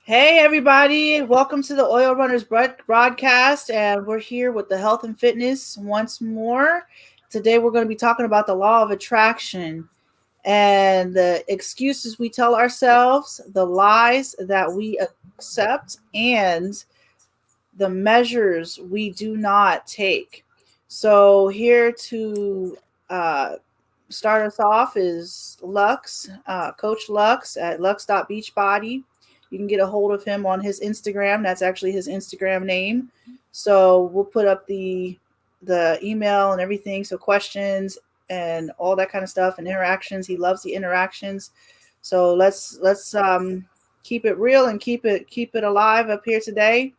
Hey, everybody. Welcome to the Oil Runners broadcast. And we're here with the health and fitness once more. Today, we're going to be talking about the law of attraction and the excuses we tell ourselves, the lies that we accept, and the measures we do not take. So, here to start us off is Lux, Coach Lux at lux.beachbody. You can get a hold of him on his Instagram. That's actually his Instagram name. So we'll put up the email and everything. So questions and all that kind of stuff and interactions. He loves the interactions. So let's keep it real and keep it alive up here today.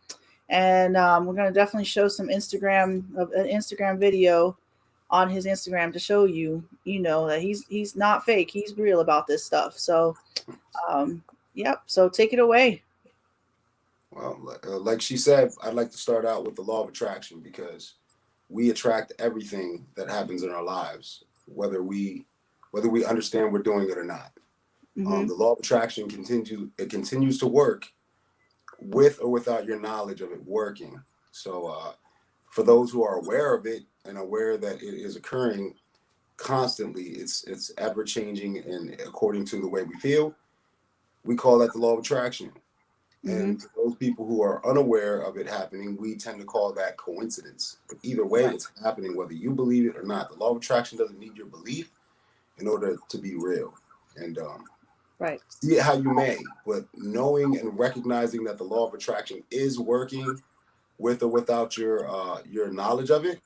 And we're gonna definitely show some an Instagram video on his Instagram to show you, that he's not fake. He's real about this stuff. So, yep. So take it away. Well, like she said, I'd like to start out with the law of attraction because we attract everything that happens in our lives, whether we understand we're doing it or not. Mm-hmm. The law of attraction continues to work with or without your knowledge of it working. So, for those who are aware of it and aware that it is occurring constantly, it's ever changing and according to the way we feel, we call that the law of attraction. Mm-hmm. And to those people who are unaware of it happening, we tend to call that coincidence. But either way, Right. it's happening whether you believe it or not. The law of attraction doesn't need your belief in order to be real. And Right. see it how you may, but knowing and recognizing that the law of attraction is working with or without your knowledge of it.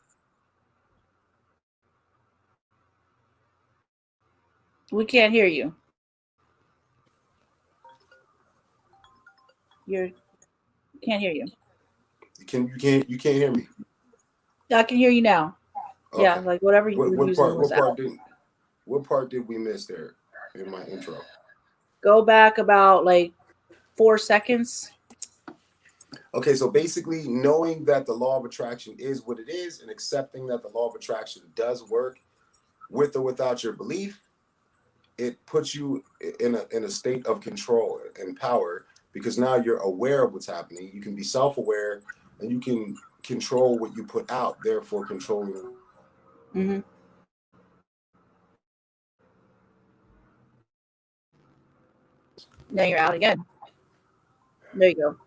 We can't hear you. You're can't hear you. You can't hear me. I can hear you now. Yeah, Okay. like whatever you What were what using part was what part out. did what part did we miss there in my intro? Go back about like 4 seconds. Okay, so basically knowing that the law of attraction is what it is and accepting that the law of attraction does work with or without your belief, it puts you in a state of control and power because now you're aware of what's happening. You can be self-aware and you can control what you put out, therefore controlling. Mm-hmm. Now you're out again. There you go.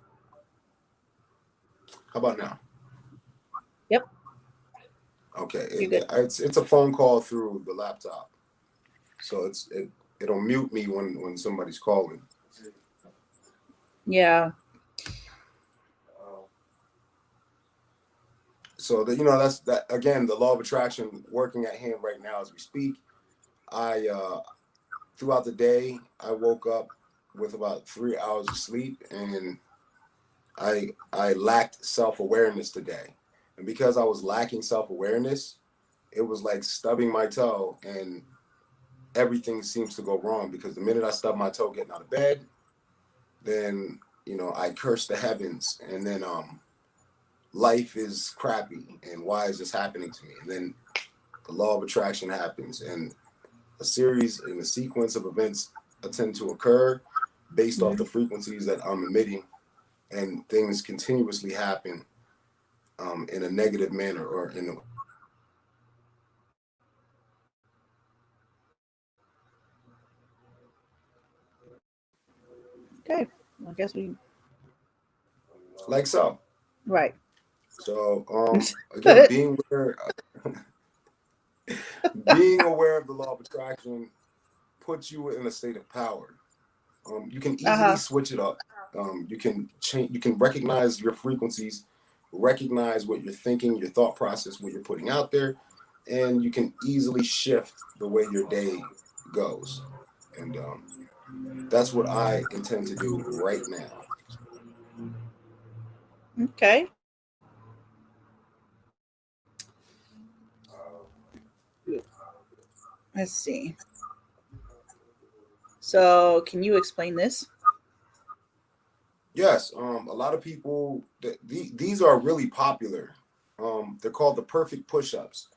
How about now? Yep, Okay, you're good. it's a phone call through the laptop, so it'll mute me when somebody's calling. Yeah. So that's that again, the law of attraction working at hand right now as we speak. I throughout the day I woke up with about 3 hours of sleep, and I lacked self-awareness today. And because I was lacking self-awareness, it was like stubbing my toe, and everything seems to go wrong because the minute I stub my toe getting out of bed, then I curse the heavens, and then life is crappy, and why is this happening to me? And then the law of attraction happens, and a series and a sequence of events tend to occur based off Mm-hmm. the frequencies that I'm emitting, and things continuously happen in a negative manner or in a Okay. I guess we like so. right. So again, being aware of the law of attraction puts you in a state of power. You can easily Uh-huh. switch it up. You can change. You can recognize your frequencies, recognize what you're thinking, your thought process, what you're putting out there, and you can easily shift the way your day goes. And that's what I intend to do right now. Okay. Let's see. So, can you explain this? Yes, a lot of people. These are really popular. They're called the perfect push-ups,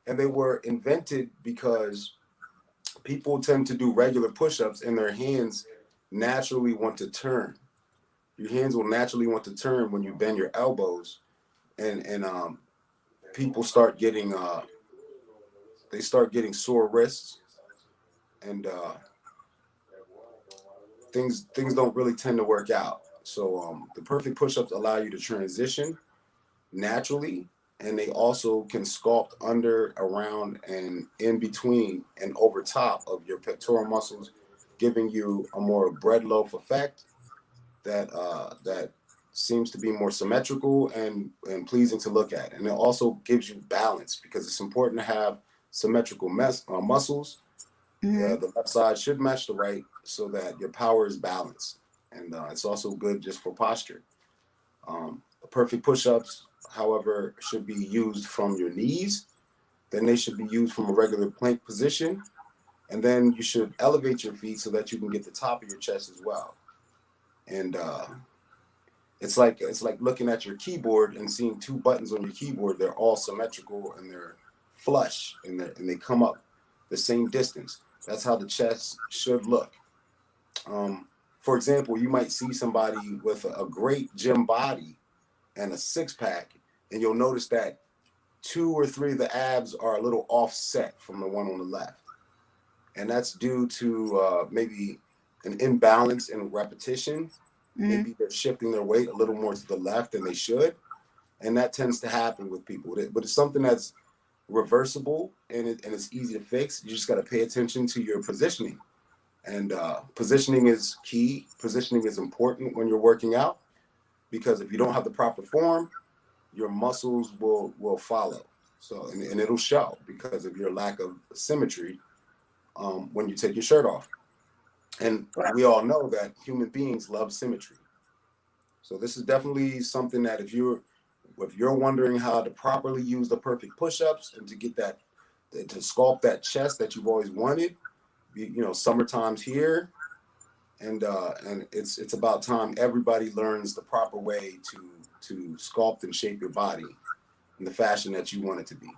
and they were invented because people tend to do regular push-ups and their hands naturally want to turn. your hands will naturally want to turn when you bend your elbows, and people start getting they start getting sore wrists, and things don't really tend to work out. So the perfect push-ups allow you to transition naturally, and they also can sculpt under, around, and in between and over top of your pectoral muscles, giving you a more bread loaf effect that seems to be more symmetrical and pleasing to look at. And it also gives you balance, because it's important to have symmetrical muscles. Mm-hmm. The left side should match the right so that your power is balanced. And it's also good just for posture. The perfect push-ups, however, should be used from your knees. Then they should be used from a regular plank position. And then you should elevate your feet so that you can get the top of your chest as well. And it's like looking at your keyboard and seeing two buttons on your keyboard. They're all symmetrical and they're flush, and they come up the same distance. That's how the chest should look. For example, you might see somebody with a great gym body and a six pack, and you'll notice that two or three of the abs are a little offset from the one on the left. And that's due to maybe an imbalance in repetition. Mm-hmm. Maybe they're shifting their weight a little more to the left than they should. And that tends to happen with people. But it's something that's reversible, and it's easy to fix. You just got to pay attention to your positioning. And positioning is key. Positioning is important when you're working out, because if you don't have the proper form, your muscles will follow. So and it'll show because of your lack of symmetry when you take your shirt off. And Right. we all know that human beings love symmetry. So this is definitely something that if you're wondering how to properly use the perfect push-ups and to get that, to sculpt that chest that you've always wanted, summertime's here, and it's about time everybody learns the proper way to sculpt and shape your body in the fashion that you want it to be.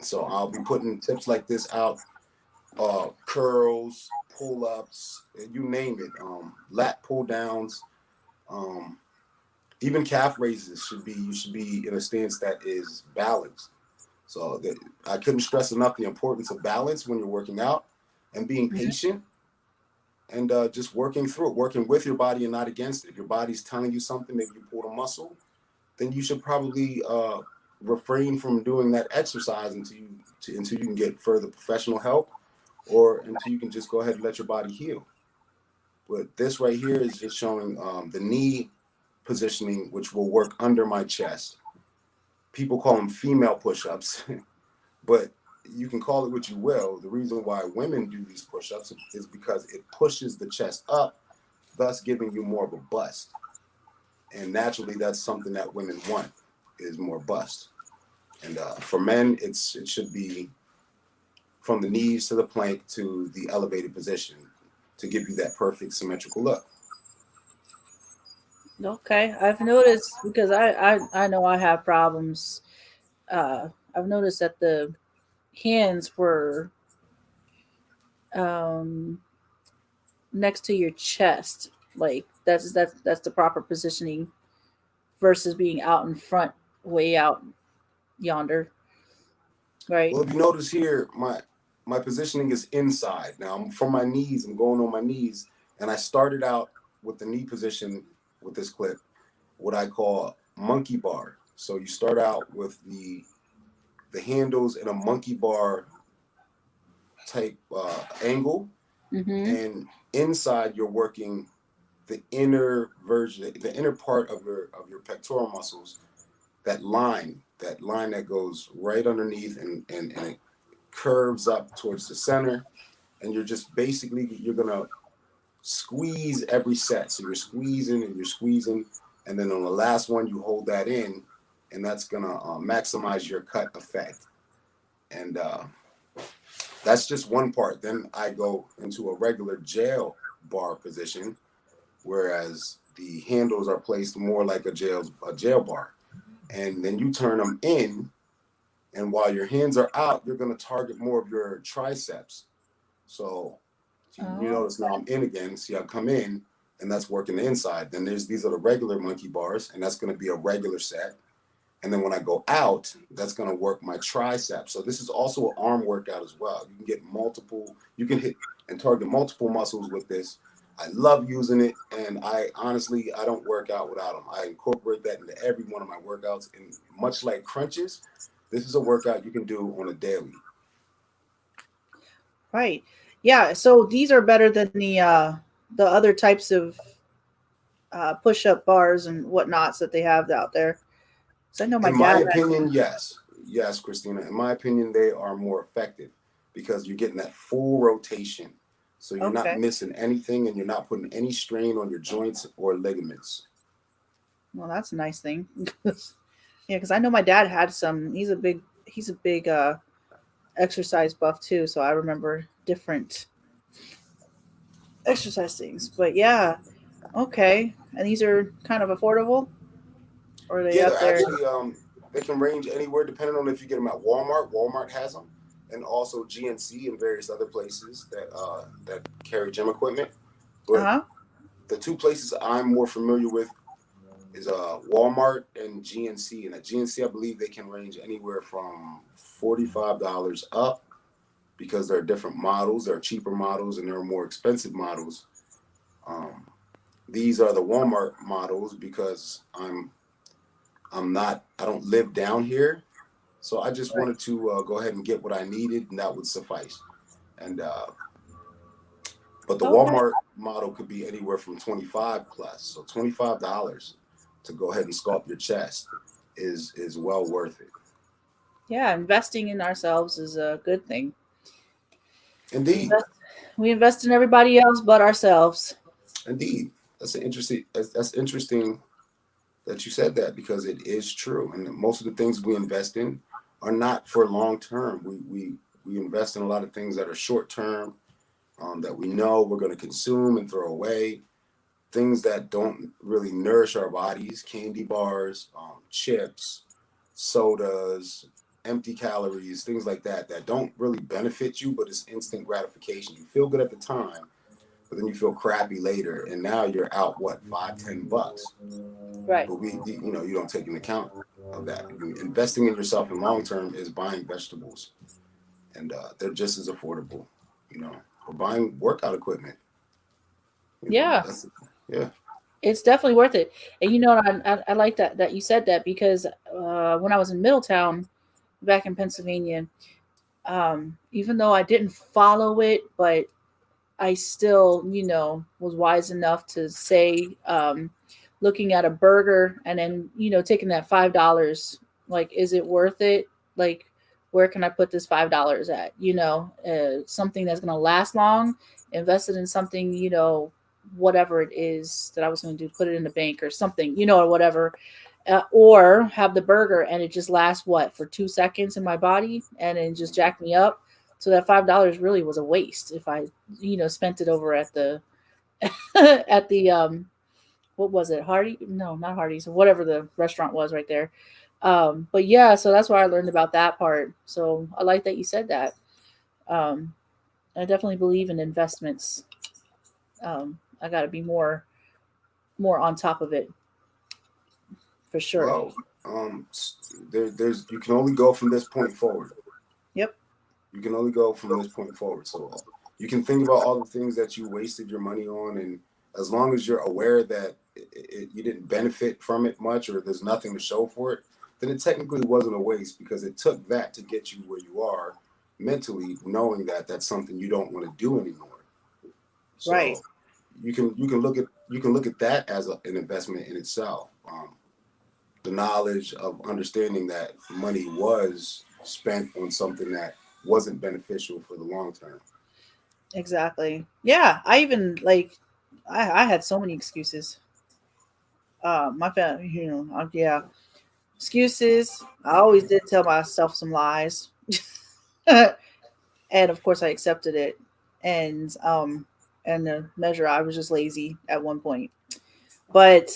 So I'll be putting tips like this out, curls, pull-ups, you name it, lat pull downs, um, even calf raises. You should be in a stance that is balanced. So I couldn't stress enough the importance of balance when you're working out, and being Mm-hmm. patient, and just working through it, working with your body and not against it. If your body's telling you something, maybe you pulled a muscle, then you should probably refrain from doing that exercise until you can get further professional help, or until you can just go ahead and let your body heal. But this right here is just showing the knee positioning, which will work under my chest. People call them female push-ups, but you can call it what you will. The reason why women do these push-ups is because it pushes the chest up, thus giving you more of a bust. And naturally, that's something that women want, is more bust. And for men, it should be from the knees to the plank to the elevated position to give you that perfect symmetrical look. Okay, I've noticed because I know I have problems. I've noticed that the hands were um, next to your chest, like that's the proper positioning versus being out in front, way out yonder, right? Well, if you notice here, my positioning is inside. Now I'm from my knees. I'm going on my knees, and I started out with the knee position with this clip, what I call monkey bar. So you start out with the handles in a monkey bar type angle, Mm-hmm. and inside you're working the inner version, the inner part of your pectoral muscles, that line that goes right underneath, and it curves up towards the center, and you're gonna squeeze every set. So you're squeezing and you're squeezing, and then on the last one you hold that in, and that's gonna maximize your cut effect. And that's just one part. Then I go into a regular jail bar position, whereas the handles are placed more like a jail bar. And then you turn them in, and while your hands are out, you're going to target more of your triceps. So you Oh, notice now I'm in again. See, I come in, and that's working the inside. Then these are the regular monkey bars, and that's going to be a regular set. And then when I go out, that's going to work my triceps. So this is also an arm workout as well. You can get multiple, you can hit and target multiple muscles with this. I love using it, and I honestly, I don't work out without them. I incorporate that into every one of my workouts, and much like crunches, this is a workout you can do on a daily. Right. Yeah. So these are better than the other types of push up bars and whatnots that they have out there. So I know my In my dad had. opinion, yes. Yes, Christina. In my opinion, they are more effective because you're getting that full rotation. So you're not Okay. missing anything and you're not putting any strain on your joints or ligaments. Well, that's a nice thing. Yeah, because I know my dad had some. He's a big exercise buff too. So I remember different exercise things. But yeah, okay. And these are kind of affordable, or are they Yeah, up they're there? actually they can range anywhere depending on if you get them at Walmart. Walmart has them, and also GNC and various other places that carry gym equipment. Uh But huh. the two places I'm more familiar with is Walmart and GNC. And at GNC, I believe they can range anywhere from $45 up because there are different models. There are cheaper models and there are more expensive models. Um, these are the Walmart models because I don't live down here, so I just Right. wanted to go ahead and get what I needed, and that would suffice. And but the Okay. Walmart model could be anywhere from 25 plus. So $25 to go ahead and sculpt your chest is well worth it. Yeah, investing in ourselves is a good thing. We Indeed, invest, we invest in everybody else but ourselves. indeed. That's interesting that you said that because it is true. And most of the things we invest in are not for long term. We invest in a lot of things that are short term, that we know we're going to consume and throw away. Things that don't really nourish our bodies, candy bars, chips, sodas, empty calories, things like that don't really benefit you, but it's instant gratification. You feel good at the time, but then you feel crappy later, and now you're out what, $5, $10. Right. But you don't take into account of that. Investing in yourself in long term is buying vegetables, and they're just as affordable, you know, or buying workout equipment. Yeah, That's yeah. it's definitely worth it. And I like that you said that because when I was in Middletown back in Pennsylvania, even though I didn't follow it, but I still, was wise enough to say, looking at a burger and then, taking that $5, like, is it worth it? Like, where can I put this $5 at? Something that's going to last long, invested in something, whatever it is that I was going to do, put it in the bank or something, or whatever. Or have the burger and it just lasts what for 2 seconds in my body and then just jack me up. So that $5 really was a waste if I, spent it over at the at the what was it, Hardy? No, not Hardy's, whatever the restaurant was right there. But yeah, so that's why I learned about that part. So I like that you said that. Um, I definitely believe in investments. I got to be more on top of it for sure. Well, there's you can only go from this point forward. Yep. You can only go from this point forward. So you can think about all the things that you wasted your money on, and as long as you're aware that you didn't benefit from it much, or there's nothing to show for it, then it technically wasn't a waste because it took that to get you where you are mentally, knowing that that's something you don't want to do anymore. Right. So you can look at that as an investment in itself. The knowledge of understanding that money was spent on something that wasn't beneficial for the long term. Exactly. Yeah. I even like. I had so many excuses. My family, yeah, excuses. I always did tell myself some lies, and of course I accepted it. And the measure, I was just lazy at one point. But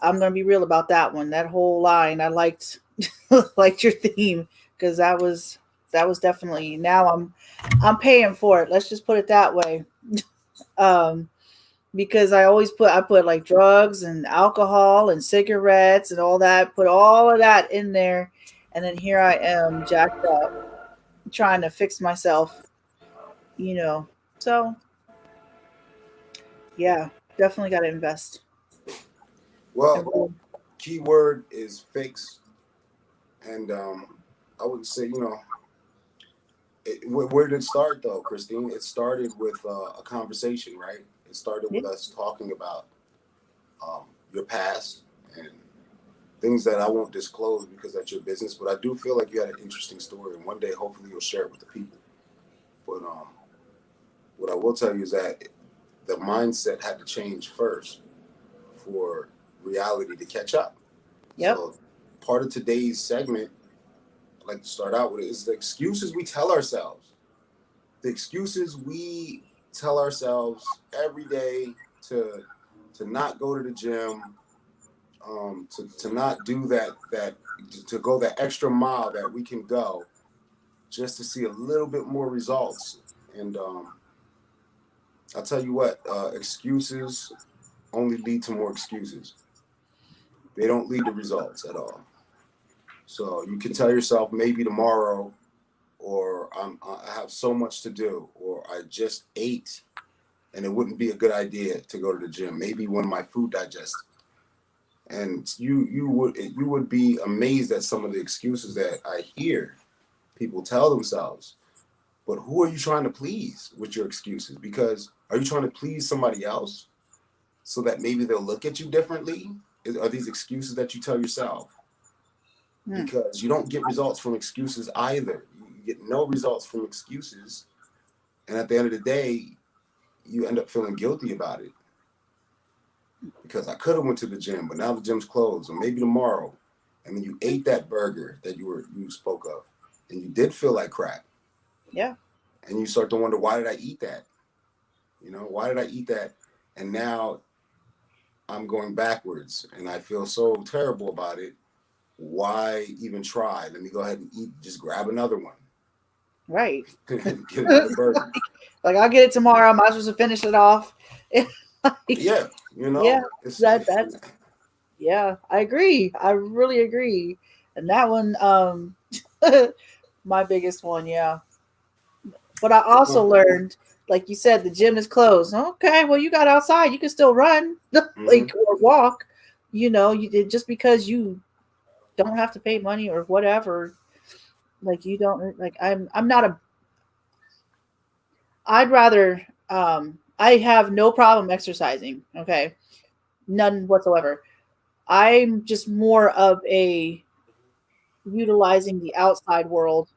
I'm gonna be real about that one. That whole line, I liked liked your theme because that was definitely, now I'm paying for it. Let's just put it that way. Um, because I put like drugs and alcohol and cigarettes and all that, put all of that in there, and then here I am jacked up trying to fix myself, you know. So yeah, definitely got to invest. And Well, keyword is fix, and I would say, where did it start though, Christine? It started with a conversation, right? It started yeah, with us talking about your past and things that I won't disclose because that's your business. But I do feel like you had an interesting story, and one day, hopefully, you'll share it with the people. But what I will tell you is that the mindset had to change first for reality to catch up. yep, So, part of today's segment, I'd like to start out with, is the excuses we tell ourselves. The excuses we tell ourselves every day to not go to the gym, to not do that to go that extra mile that we can go just to see a little bit more results. And I'll tell you what, excuses only lead to more excuses. They don't lead to results at all. So you can tell yourself maybe tomorrow, or I have so much to do, or I just ate and it wouldn't be a good idea to go to the gym. Maybe when my food digests. And you would be amazed at some of the excuses that I hear people tell themselves. But who are you trying to please with your excuses? Because are you trying to please somebody else so that maybe they'll look at you differently? Are these excuses that you tell yourself? mm, Because you don't get results from excuses either. You get no results from excuses. And at the end of the day, you end up feeling guilty about it. Because I could have went to the gym, but now the gym's closed, or maybe tomorrow. And then you ate that burger that you spoke of, and you did feel like crap. yeah, And you start to wonder, why did I eat that? Why did I eat that? And now I'm going backwards, and I feel so terrible about it. Why even try? Let me go ahead and eat. Just grab another one, right. get another burger. Like I'll get it tomorrow. I might as well finish it off. Like, Yeah, yeah, it's that's yeah. I agree. I really agree. And that one, my biggest one, yeah. But I also learned, like you said, the gym is closed. Okay, well you got outside, you can still run, mm-hmm. like or walk. Just because you don't have to pay money or whatever, like you don't like. I'm not a. I'd rather. I have no problem exercising. Okay, none whatsoever. I'm just more of a utilizing the outside world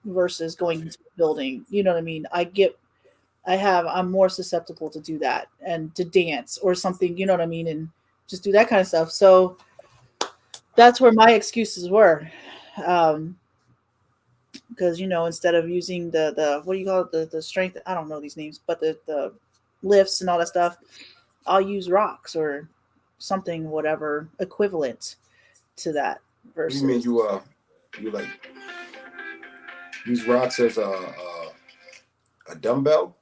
versus going into a building. You know what I mean? I'm more susceptible to do that and to dance or something, you know what I mean? And just do that kind of stuff. So that's where my excuses were. Um, because instead of using the what do you call it, the strength, I don't know these names, but the lifts and all that stuff, I'll use rocks or something, whatever equivalent to that What do you mean versus. you like use rocks as a dumbbell?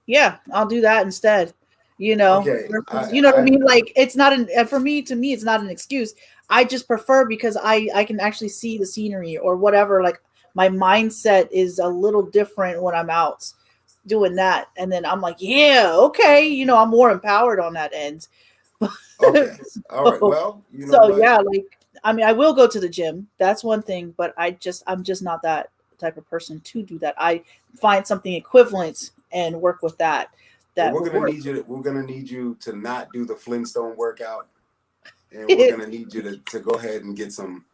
Yeah, I'll do that instead. Okay, Versus, you know what I mean? Like it's not an for me to me it's not an excuse. I just prefer because I can actually see the scenery or whatever. Like my mindset is a little different when I'm out doing that, and then I'm like, yeah, okay, I'm more empowered on that end. okay, all right. so, Well, you know so what? yeah, like I mean, I will go to the gym. That's one thing, but I'm just not that type of person to do that. I find something equivalent and work with that. Well, That will work. we're gonna need you to not do the Flintstone workout, and we're gonna need you to go ahead and get some.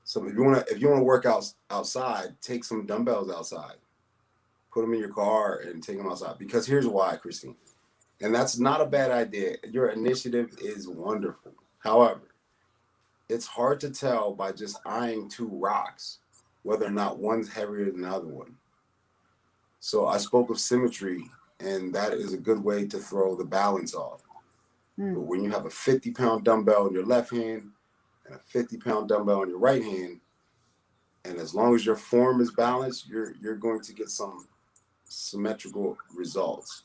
If you wanna work out outside, take some dumbbells outside, put them in your car, and take them outside. Because here's why, Christine, and that's not a bad idea. Your initiative is wonderful. However, it's hard to tell by just eyeing two rocks whether or not one's heavier than the other one. So I spoke of symmetry, and that is a good way to throw the balance off. Mm, But when you have a 50-pound dumbbell in your left hand and a 50-pound dumbbell in your right hand, and as long as your form is balanced, you're going to get some symmetrical results.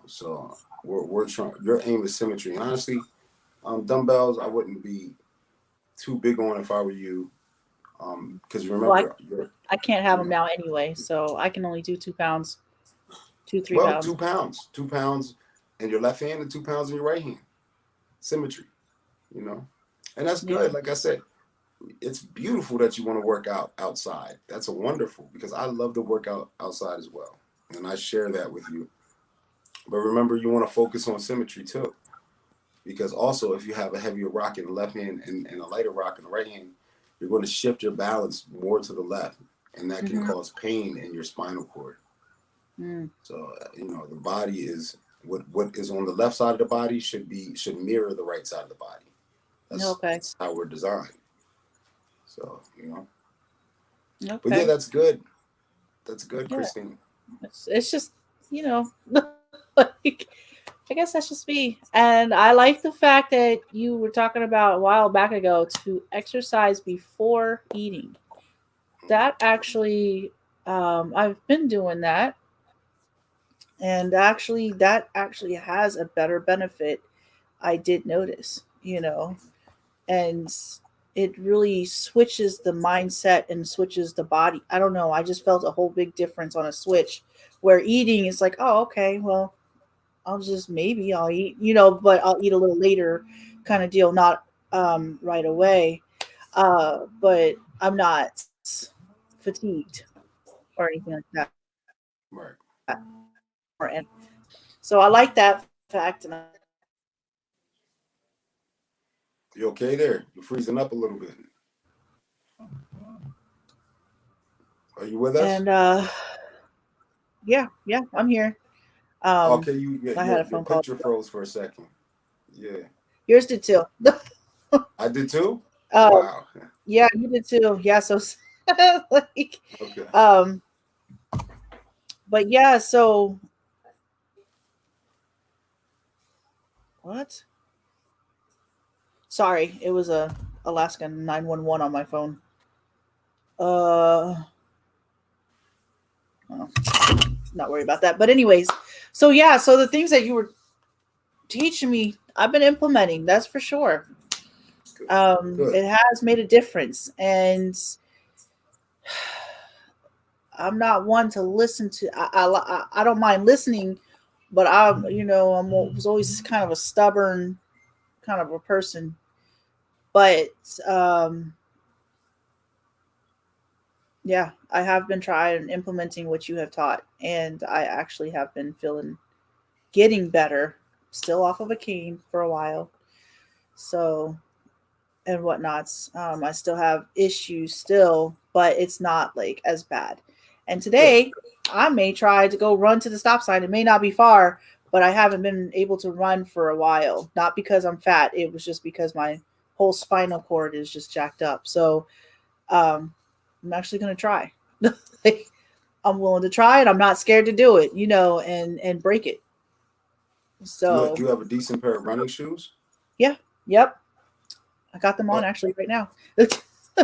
So we're trying. Your aim is symmetry. And honestly, dumbbells I wouldn't be too big on if I were you. Because Well, remember, I can't have you them know, now anyway, so I can only do 2 pounds, two, three well, pounds. 2 pounds in your left hand and 2 pounds in your right hand. Symmetry, you know, and that's Yeah. good. Like I said, it's beautiful that you want to work out outside. That's a wonderful because I love to work out outside as well, and I share that with you. But remember, you want to focus on symmetry too, because also if you have a heavier rock in the left hand and a lighter rock in the right hand, you're going to shift your balance more to the left, and that can Mm-hmm. cause pain in your spinal cord. Mm. So the body is what is on the left side of the body should mirror the right side of the body. Okay. That's how we're designed. So but yeah, Okay. that's good. That's good, Yeah. Christine. It's just, you know, like, I guess that's just me. And I like the fact that you were talking about a while back ago to exercise before eating. That actually, I've been doing that, and actually, that actually has a better benefit. I did notice, and it really switches the mindset and switches the body. I don't know. I just felt a whole big difference on a switch where eating is like, oh, okay, well, maybe I'll eat, but I'll eat a little later kind of deal, not right away. But I'm not fatigued or anything like that. Right. Or so I like that fact, and I think that's important. You okay there? You're freezing up a little bit. Are you with us? And yeah, I'm here. Okay, I had a your phone call. picture froze for a second. Yeah, Yours did too. I did too. uh, Wow. yeah, you did too. Yeah, so like, Okay. um, but yeah, so what? Sorry, it was a Alaska 911 on my phone. Uh, oh, not worried about that. But anyways, so yeah, so the things that you were teaching me, I've been implementing. That's for sure. Good. Good. It has made a difference, and I'm not one to listen to. I don't mind listening, but was always kind of a stubborn kind of a person. But um, yeah, I have been trying and implementing what you have taught, and I actually have been feeling getting better. Still off of a cane for a while, so and whatnots. I still have issues still, but it's not like as bad. And Good. today, I may try to go run to the stop sign. It may not be far, but I haven't been able to run for a while. Not because I'm fat. It was just because my whole spinal cord is just jacked up. So um, I'm actually going to try. I'm willing to try it. I'm not scared to do it, and break it. Good. So You have a decent pair of running shoes. yeah, yep. I got them on Oh, actually right now.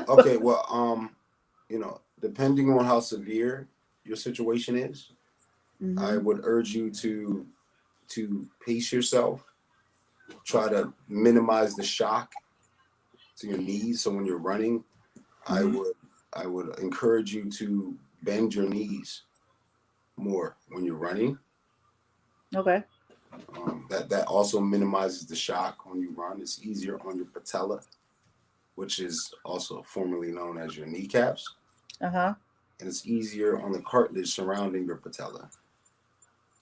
okay. Well, depending on how severe your situation is, I Hmm. would urge you to pace yourself. Try to minimize the shock to your knees. So when you're running, I Hmm. would I would encourage you to bend your knees more when you're running. Okay. That also minimizes the shock when you run. It's easier on your patella, which is also formerly known as your kneecaps, Uh huh. and it's easier on the cartilage surrounding your patella.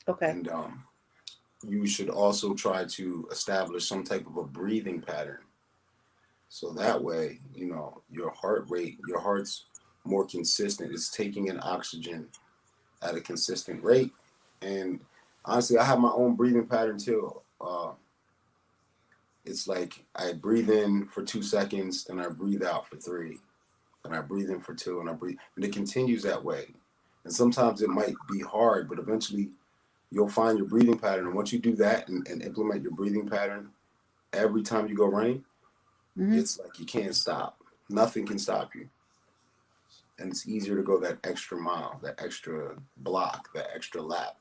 Okay. And you should also try to establish some type of a breathing pattern, so that way, your heart rate, your heart's more consistent. It's taking in oxygen at a consistent rate. And honestly, I have my own breathing pattern too. It's like I breathe in for 2 seconds, then I breathe out for three, then I breathe in for two, and I breathe, and it continues that way. And sometimes it might be hard, but eventually you'll find your breathing pattern. And once you do that and implement your breathing pattern every time you go running, Hmm. it's like you can't stop. Nothing can stop you. And it's easier to go that extra mile, that extra block, that extra lap.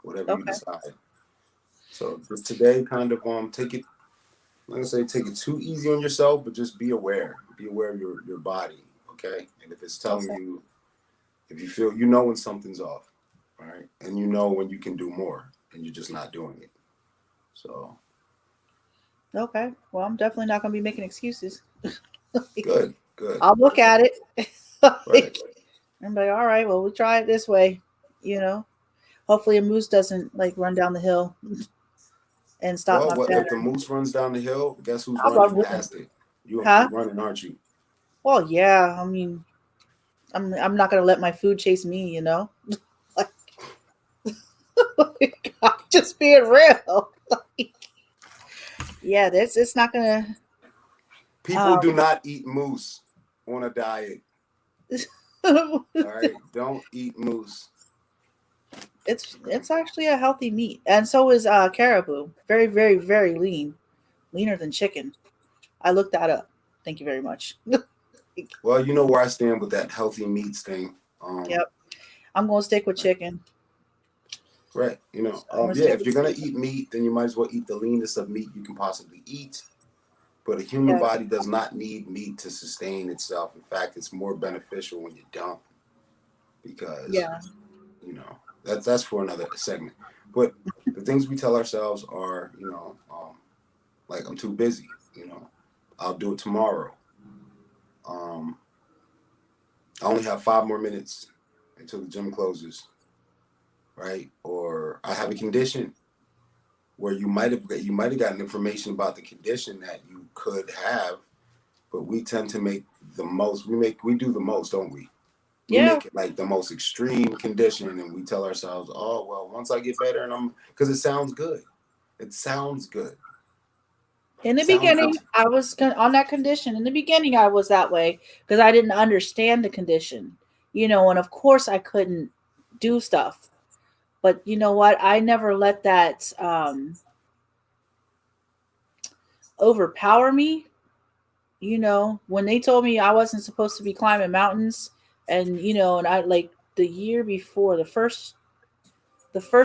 whatever you Okay. decide. So just today, kind of take it. I'm not gonna say take it too easy on yourself, but just be aware. Be aware of your body, okay? And if it's telling Okay. you, if you feel, you know when something's off, right? And you know when you can do more, and you're just not doing it. So Okay. Well, I'm definitely not going to be making excuses. good, good, I'll look at it. right. I'm like, all right, well, we'll try it this way. You know, hopefully a moose doesn't like run down the hill and stop Well, my what if the pattern. moose runs down the hill? Guess who's I'll running run with him. past it? You're gonna Huh? keep running, aren't you? Well, yeah. I mean, I'm not going to let my food chase me. You know, like, I'm just being real. Yeah, this it's not gonna. People Um, do not eat moose on a diet. All right, don't eat moose. it's actually a healthy meat, and so is caribou. Very, very, very lean, leaner than chicken. I looked that up. Thank you very much. Well, you know where I stand with that healthy meats thing. Um, Yep, I'm gonna stick with chicken. right. I'm gonna Yeah. stick If with you're gonna chicken. eat meat, then you might as well eat the leanest of meat you can possibly eat. But a human Yeah, body does not need meat to sustain itself. In fact, it's more beneficial when you don't, because yeah, that's for another segment. But the things we tell ourselves are, like I'm too busy. I'll do it tomorrow. Um, I only have 5 more minutes until the gym closes, right? Or I have a condition where you might have gotten information about the condition that you could have, but we tend to make the most. We do the most, don't we? We yeah. make it like the most extreme condition, and we tell ourselves, "Oh well, once I get better," and because it sounds good. It sounds good. In It the sounds beginning, good. I was on that condition. In the beginning, I was that way because I didn't understand the condition, and of course, I couldn't do stuff. But you know what? I never let that overpower me. When they told me I wasn't supposed to be climbing mountains, and I like the year before the first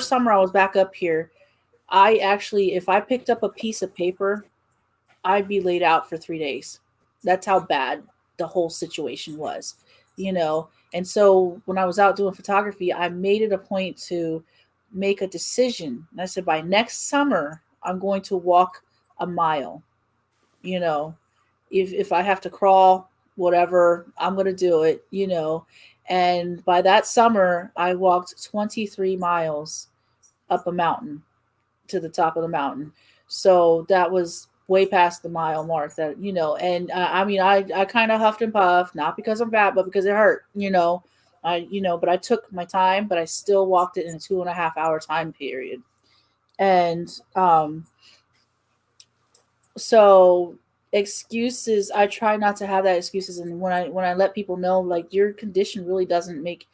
summer I was back up here, I actually, if I picked up a piece of paper, I'd be laid out for 3 days. That's how bad the whole situation was, you know. And so when I was out doing photography, I made it a point to make a decision. And I said, by next summer, I'm going to walk a mile. You know, if I have to crawl, whatever, I'm going to do it. And by that summer, I walked 23 miles up a mountain to the top of the mountain. So that was way past the mile mark and I mean, I kind of huffed and puffed, not because I'm fat, but because it hurt. But I took my time, but I still walked it in a 2.5 hour time period. And so excuses, I try not to have that excuses. And when I let people know, like, your condition really doesn't make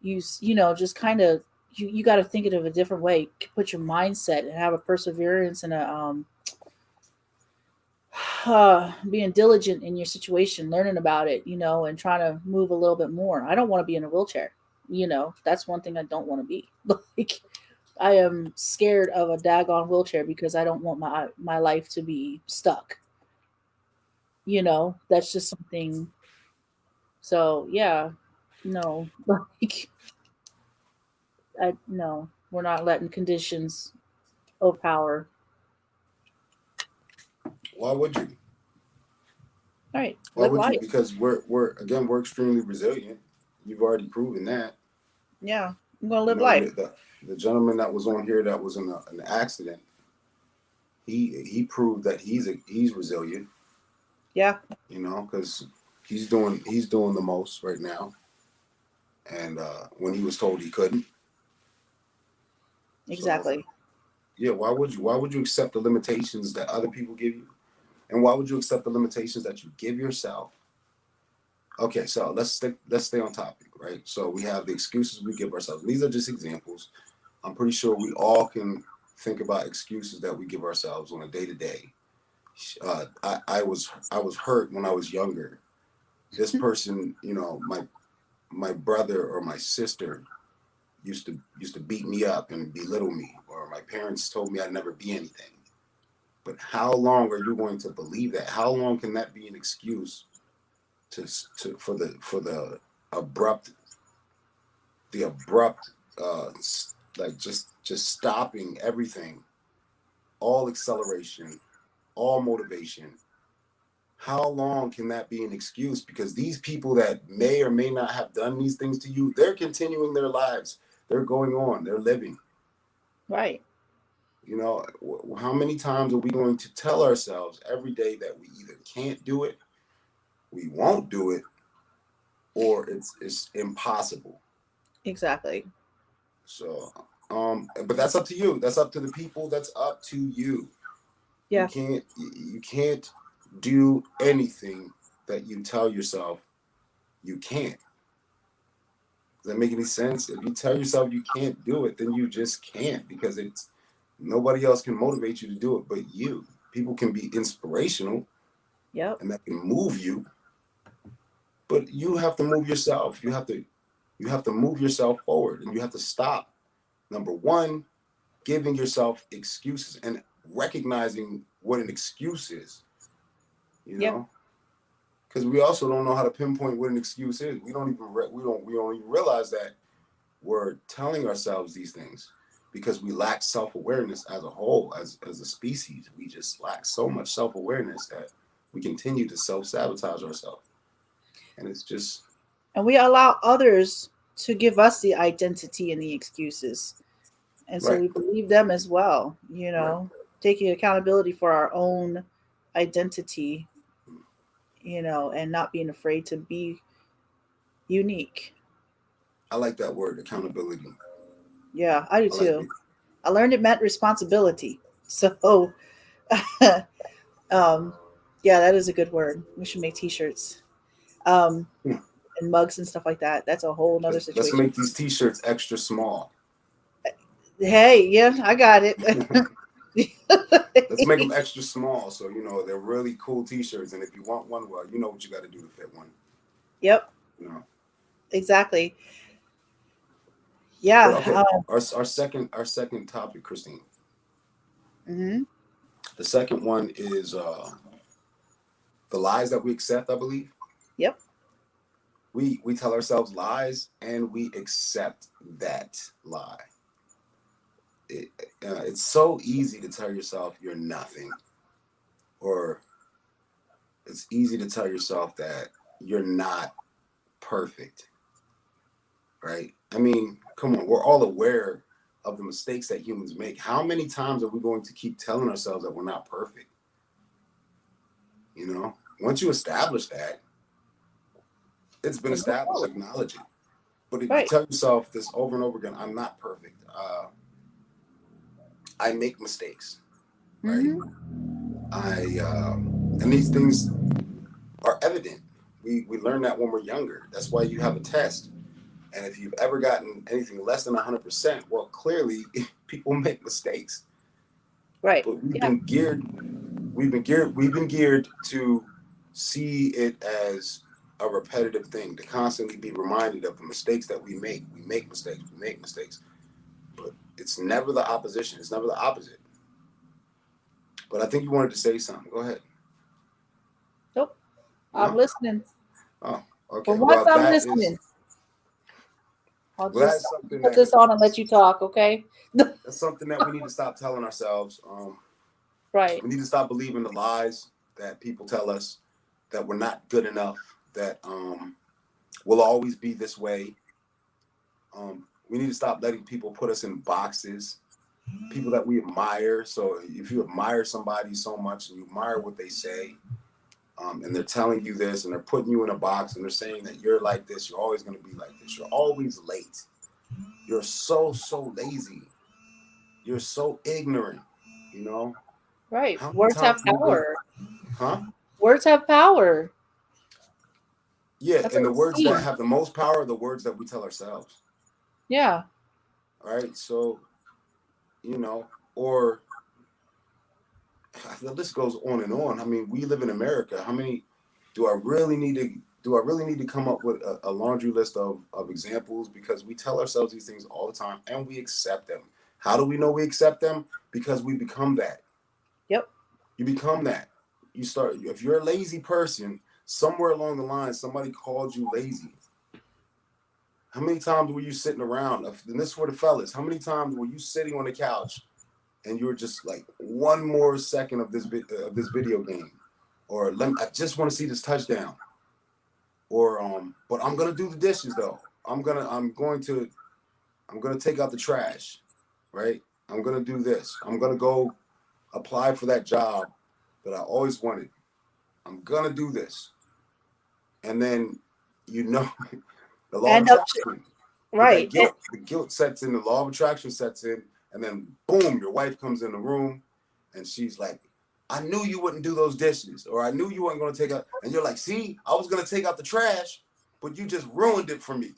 just kind of, you got to think it of a different way, put your mindset and have a perseverance and a being diligent in your situation, learning about it, and trying to move a little bit more. I don't want to be in a wheelchair. That's one thing I don't want to be. Like, I am scared of a daggone wheelchair because I don't want my life to be stuck. That's just something. So yeah, no, like, I no, we're not letting conditions overpower. Why would you? All right, Why live would you? life. Because we're extremely resilient. You've already proven that. Yeah, I'm gonna You live know life. the gentleman that was on here that was in an accident. He proved that he's resilient. Yeah, Because he's doing the most right now, and when he was told he couldn't. So exactly. yeah, why would you accept the limitations that other people give you, and why would you accept the limitations that you give yourself? Okay, so let's stay on topic, right? So we have the excuses we give ourselves. These are just examples. I'm pretty sure we all can think about excuses that we give ourselves on a day to day. I was hurt when I was younger. This person, my brother or my sister, used to beat me up and belittle me, or my parents told me I'd never be anything. But how long are you going to believe that? How long can that be an excuse to for abrupt the abrupt like just stopping everything, all acceleration, all motivation? How long can that be an excuse? Because these people that may or may not have done these things to you, they're continuing their lives. They're going on. They're living. Right. You know, how many times are we going to tell ourselves every day that we either can't do it, we won't do it, or it's impossible? Exactly. So, but that's up to you. That's up to the people. That's up to you. Yeah. You can't do anything that you tell yourself you can't. Does that make any sense? If you tell yourself you can't do it, then you just can't, because it's nobody else can motivate you to do it but you. People can be inspirational Yep. and that can move you, but you have to move yourself. You have to move yourself forward, and you have to stop. Number one, giving yourself excuses and recognizing what an excuse is. You Yep. know, because we also don't know how to pinpoint what an excuse is. We don't even realize that we're telling ourselves these things because we lack self-awareness as a whole, as a species. We just lack so much self-awareness that we continue to self-sabotage ourselves. And it's just And we allow others to give us the identity and the excuses. And so right, we believe them as well, right. taking accountability for our own identity, and not being afraid to be unique. I like that word, accountability. Yeah, I do I like too. it. I learned it meant responsibility. So, um, yeah, that is a good word. We should make t-shirts, um, Hmm. and mugs and stuff like that. That's a whole nother Let's situation. make these t-shirts extra small. Hey, yeah, I got it. Let's make them extra small, so they're really cool t-shirts. And if you want one, well, you know what you got to do to fit one. Yep, You know. exactly. But Yeah. okay, our second topic, Christine. Mhm. The second one is the lies that we accept. I believe Yep. we tell ourselves lies and we accept that lie. It, it's so easy to tell yourself you're nothing, or it's easy to tell yourself that you're not perfect, right? I mean, come on, we're all aware of the mistakes that humans make. How many times are we going to keep telling ourselves that we're not perfect? Once you establish that, it's been Then move established. forward. Acknowledge it. But if you Right. tell yourself this over and over again, I'm not perfect. I make mistakes, right? Hmm. And these things are evident. We learn that when we're younger. That's why you have a test. And if you've ever gotten anything less than 100%, well, clearly people make mistakes. Right. But Yeah. we've been geared to see it as a repetitive thing, to constantly be reminded of the mistakes that we make. We make mistakes. We make mistakes. But it's never the opposition. It's never the opposite. But I think you wanted to say something. Go ahead. Nope. I'm No? listening. Oh, For okay. once, I'm listening. I'll Well, that just is something put this on and let you talk, okay? that's something that we need to stop telling ourselves. Right. We need to stop believing the lies that people tell us, that we're not good enough, that we'll always be this way. We need to stop letting people put us in boxes, people that we admire. So if you admire somebody so much and you admire what they say, and they're telling you this and they're putting you in a box and they're saying that you're like this, you're always going to be like this, you're always late, you're so lazy, you're so ignorant, you know? Right. How many Words have times are we going, power. huh? Words have power. Yeah, That's and what the we words that see. have the most power are the words that we tell ourselves. Yeah. All right. So, you know, or the list goes on and on. I mean, we live in America. How many do I really need to do I really need to come up with a laundry list of examples? Because we tell ourselves these things all the time and we accept them. How do we know we accept them? Because we become that. Yep. You become that. You start, if you're a lazy person, somewhere along the line, somebody called you lazy. How many times were you sitting around? And this is for the fellas. How many times were you sitting on the couch and you were just like, one more second of this video game, or I just want to see this touchdown, or but I'm gonna do the dishes though. I'm going to take out the trash, right? I'm gonna do this. I'm gonna go apply for that job that I always wanted. I'm gonna do this, and then you know the law of End up attraction. But that right. guilt, the guilt sets in, the law of attraction sets in, and then boom, your wife comes in the room, and she's like, "I knew you wouldn't do those dishes, or I knew you weren't going to take out." And you're like, "See, I was going to take out the trash, but you just ruined it for me.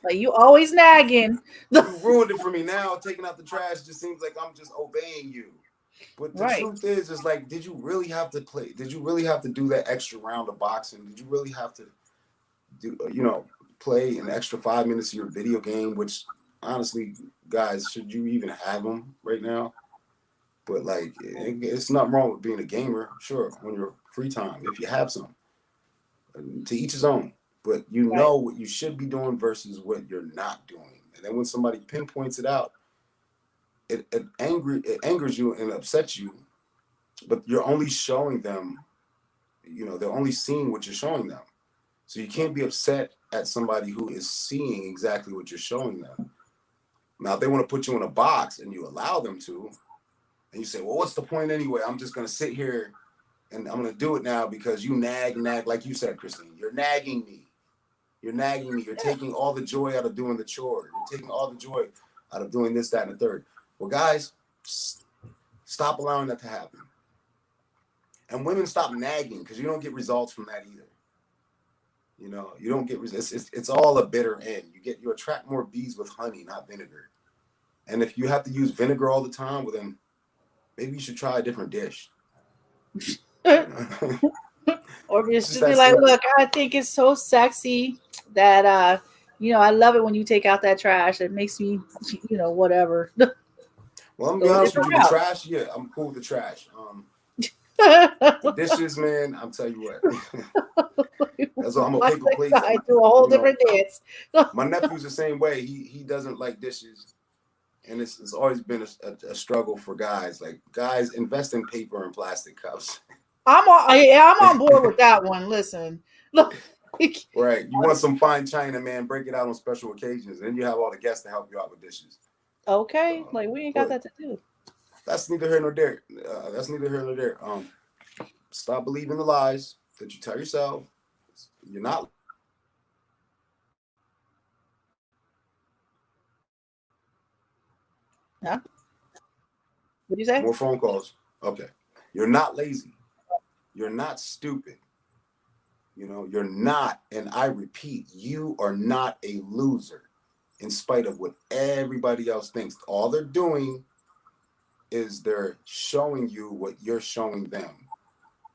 Like you always nagging. You ruined it for me. Now taking out the trash just seems like I'm just obeying you." But the Right. truth is like, did you really have to play? Did you really have to do that extra round of boxing? Did you really have to do, play an extra 5 minutes of your video game? Which, honestly, guys, should you even have them right now? But like, it's not wrong with being a gamer, sure, on your free time if you have some. To each his own. But you Right. know what you should be doing versus what you're not doing. And then when somebody pinpoints it out, it angers you and upsets you. But you're only showing them, they're only seeing what you're showing them. So you can't be upset at somebody who is seeing exactly what you're showing them. Now, if they want to put you in a box and you allow them to, and you say, well, what's the point anyway? I'm just going to sit here and I'm going to do it now because you nag, like you said, Christine. You're nagging me. You're nagging me. You're taking all the joy out of doing the chore. You're taking all the joy out of doing this, that, and the third. Well, guys, stop allowing that to happen. And women, stop nagging, because you don't get results from that either. You don't get results. It's all a bitter end. You attract more bees with honey, not vinegar. And if you have to use vinegar all the time, well then maybe you should try a different dish. Or just be like, look, I think it's so sexy that I love it when you take out that trash. It makes me, whatever. Well, I'm gonna be honest with you. The trash, yeah, I'm cool with the trash. The dishes, man, I'm tell you what. That's all. I'm a paper plate. I do a whole different dance. My nephew's the same way. He doesn't like dishes, and it's always been a struggle for guys. Like, guys, invest in paper and plastic cups. I'm on board with that one. Listen. Right. You want some fine china, man, break it out on special occasions. And then you have all the guests to help you out with dishes. Okay. Like, we ain't got that to do. That's neither here nor there. Stop believing the lies that you tell yourself. You're not. Huh? What do you say? More phone calls. Okay. You're not lazy. You're not stupid. You're not, and I repeat, you are not a loser, in spite of what everybody else thinks. All they're doing is they're showing you what you're showing them.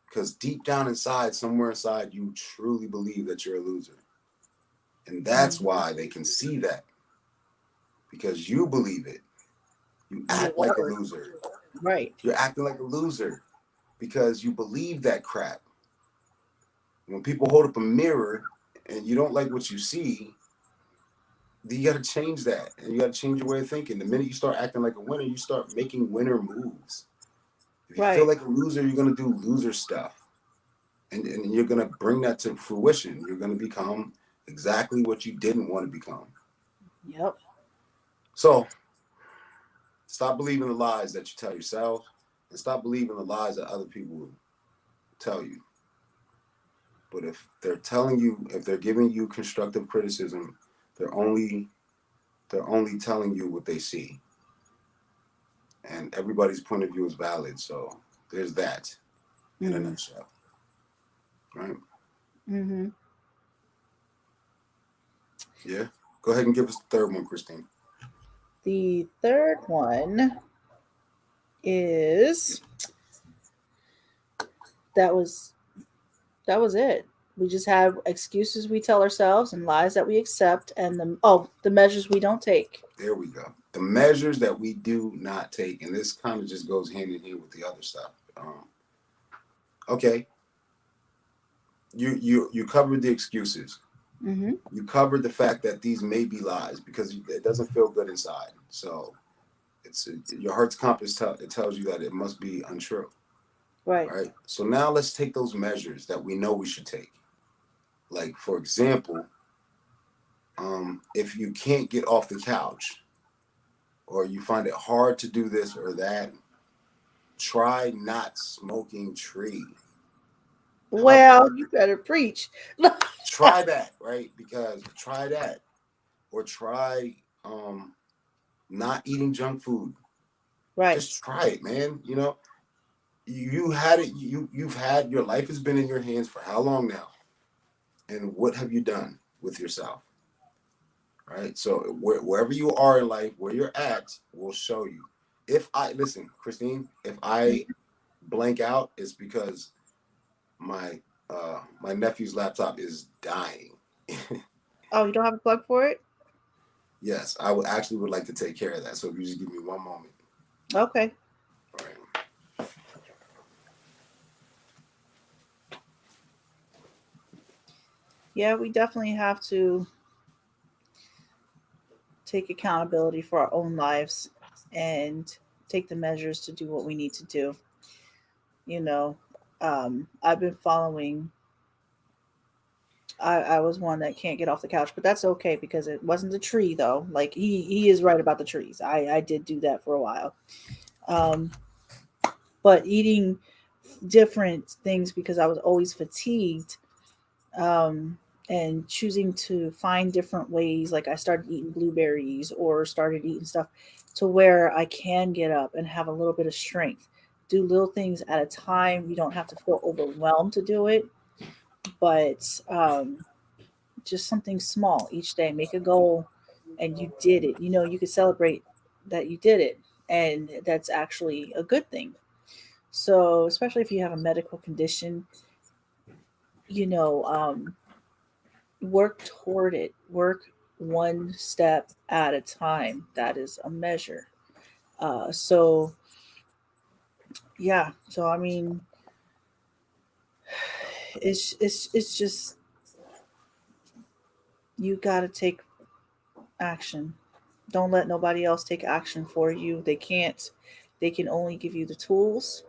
Because deep down inside, somewhere inside, you truly believe that you're a loser. And that's why they can see that. Because you believe it. You act like a loser. Right. You're acting like a loser because you believe that crap. When people hold up a mirror and you don't like what you see, you got to change that. And you got to change your way of thinking. The minute you start acting like a winner, you start making winner moves. If you feel like a loser, you're going to do loser stuff. And you're going to bring that to fruition. You're going to become exactly what you didn't want to become. Yep. So stop believing the lies that you tell yourself, and stop believing the lies that other people will tell you. But if they're giving you constructive criticism, they're only telling you what they see. And everybody's point of view is valid. So there's that in a nutshell. Right? Mm-hmm. Yeah. Go ahead and give us the third one, Christine. The third one is that was it. We just have excuses we tell ourselves and lies that we accept, and the measures we don't take. There we go. The measures that we do not take, and this kind of just goes hand in hand with the other stuff. Okay, you covered the excuses. Mm-hmm. You covered the fact that these may be lies because it doesn't feel good inside. So it's your heart's compass. It tells you that it must be untrue. Right. Right. So now let's take those measures that we know we should take. Like for example, if you can't get off the couch, or you find it hard to do this or that, try not smoking tree. How about that? Well, you better preach. Try that, right? Because try that, or try not eating junk food. Right. Just try it, man. You had it. You've had your life has been in your hands for how long now? And what have you done with yourself? Right. So wherever you are in life, where you're at, will show you. If I listen, Christine, if I blank out, it's because my nephew's laptop is dying. Oh, you don't have a plug for it? Yes, I would like to take care of that. So if you just give me one moment. Okay. All right. Yeah, we definitely have to take accountability for our own lives and take the measures to do what we need to do. You know, I've been following. I was one that can't get off the couch, but that's okay because it wasn't a tree though. Like he is right about the trees. I did do that for a while. Um, but eating different things because I was always fatigued, um, and choosing to find different ways. Like I started eating blueberries or started eating stuff to where I can get up and have a little bit of strength. Do little things at a time. You don't have to feel overwhelmed to do it, but just something small each day. Make a goal, and you did it. You could celebrate that you did it, and that's actually a good thing. So, especially if you have a medical condition, you know, um, work toward it. Work one step at a time. That is a measure. So yeah. So I mean, it's just you got to take action. Don't let nobody else take action for you. They can't. They can only give you the tools,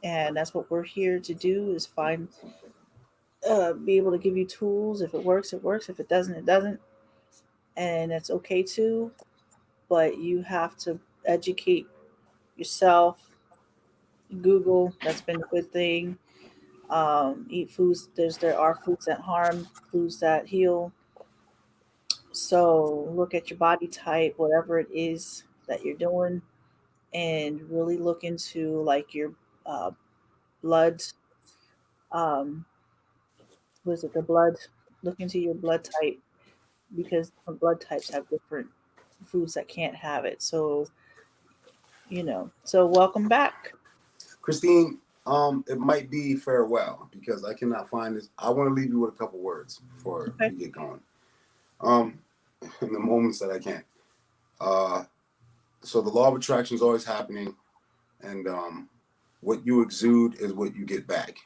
and that's what we're here to do: is be able to give you tools. If it works, it works. If it doesn't, it doesn't, and that's okay too. But you have to educate yourself. Google, that's been a good thing. Eat foods. There are foods that harm, foods that heal. So look at your body type, whatever it is that you're doing, and really look into like your uh, blood. Um, was it the blood? Look into your blood type because different blood types have different foods that can't have it. So welcome back. Christine, it might be farewell because I cannot find this. I want to leave you with a couple words before Okay. we get going. Um, in the moments that I can. Uh, so the law of attraction is always happening, and what you exude is what you get back.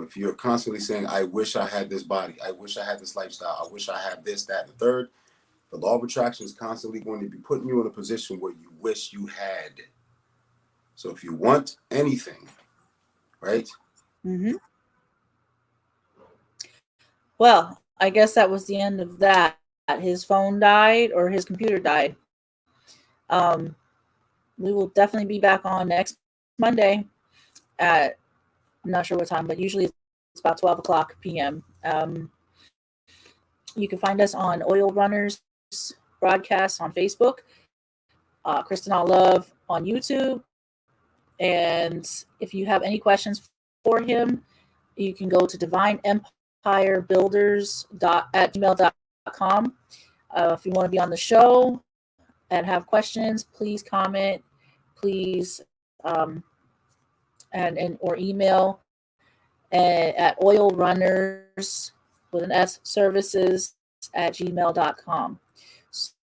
If you're constantly saying, "I wish I had this body," "I wish I had this lifestyle," "I wish I had this, that, and the third," the law of attraction is constantly going to be putting you in a position where you wish you had. So if you want anything, right? Hmm. Well, I guess that was the end of that. His phone died or his computer died. Um, we will definitely be back on next Monday at, I'm not sure what time, but usually it's about 12 o'clock p.m. You can find us on Oil Runners broadcast on Facebook, Kristen All Love on YouTube. And if you have any questions for him, you can go to divineempirebuilders at gmail.com. If you want to be on the show and have questions, please comment, please, and or email, at oilrunners with an S services at gmail.com.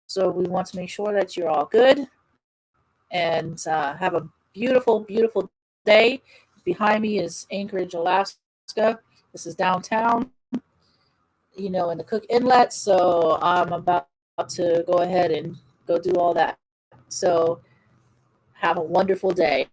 So we want to make sure that you're all good and have a beautiful, beautiful day. Behind me is Anchorage, Alaska. This is downtown, in the Cook Inlet. So I'm about to go ahead and go do all that. So have a wonderful day.